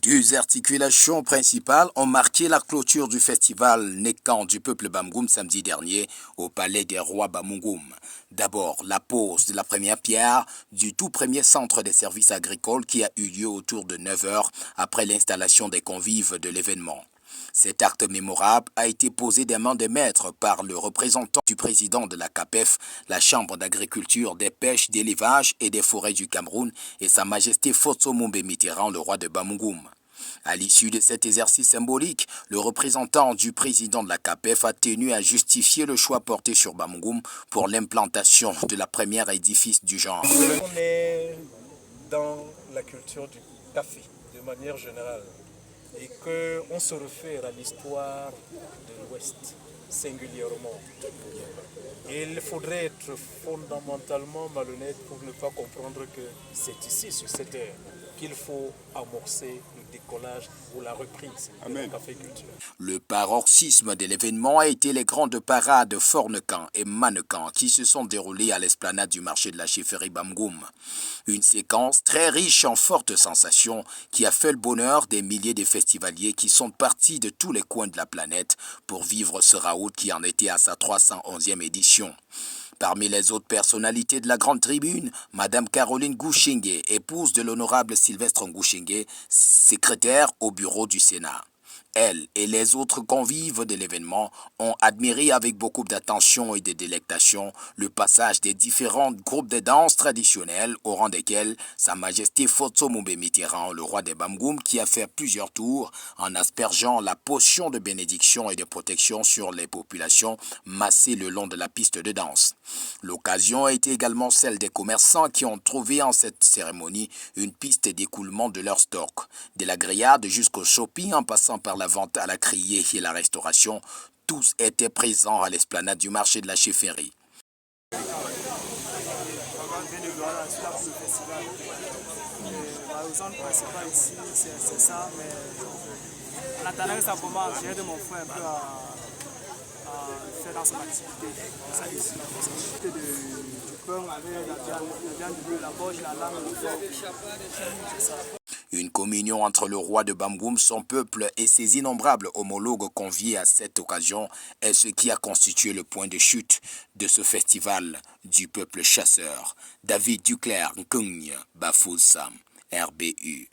Deux articulations principales ont marqué la clôture du festival Nékan du peuple Bamgoum samedi dernier au palais des rois Bamgoum. D'abord, la pose de la première pierre du tout premier centre des services agricoles qui a eu lieu autour de 9 heures après l'installation des convives de l'événement. Cet acte mémorable a été posé des mains de maître par le représentant du président de la CAPEF, la Chambre d'agriculture, des pêches, des élevages et des forêts du Cameroun et Sa Majesté Fotso Mumbe Mitterrand, le roi de Bamgoum. À l'issue de cet exercice symbolique, le représentant du président de la CAPEF a tenu à justifier le choix porté sur Bamgoum pour l'implantation de la première édifice du genre. On est dans la culture du café, de manière générale, et qu'on se réfère à l'histoire de l'Ouest, singulièrement. Il faudrait être fondamentalement malhonnête pour ne pas comprendre que c'est ici, sur cette terre, qu'il faut amorcer le décollage ou la reprise de la caféculture. Le paroxysme de l'événement a été les grandes parades Fornecan et Mannequin qui se sont déroulées à l'esplanade du marché de la chefferie Bamgoum. Une séquence très riche en fortes sensations qui a fait le bonheur des milliers de festivaliers qui sont partis de tous les coins de la planète pour vivre ce raout qui en était à sa 311e édition. Parmi les autres personnalités de la grande tribune, Madame Caroline Gouchengue, épouse de l'honorable Sylvestre Gouchengue, secrétaire au bureau du Sénat. Elle et les autres convives de l'événement ont admiré avec beaucoup d'attention et de délectation le passage des différents groupes de danse traditionnelles au rang desquels Sa Majesté Fotso Mumbe Mitterrand, le roi des Bamgoum, qui a fait plusieurs tours en aspergeant la potion de bénédiction et de protection sur les populations massées le long de la piste de danse. L'occasion a été également celle des commerçants qui ont trouvé en cette cérémonie une piste d'écoulement de leur stock, de la grillade jusqu'au shopping en passant par la vente à la criée et la restauration. Tous étaient présents à l'esplanade du marché de la chefferie. La raison principale ici, c'est ça, mais en attendant que ça commence, j'ai aidé mon frère un peu à faire dans son activité. Ça ici, du pain avec la viande bleue, la gorge, la langue, le foie. C'est ça. Une communion entre le roi de Bamgoum, son peuple et ses innombrables homologues conviés à cette occasion est ce qui a constitué le point de chute de ce festival du peuple chasseur. David Duclerc, Nkung, Bafoussam, RBU.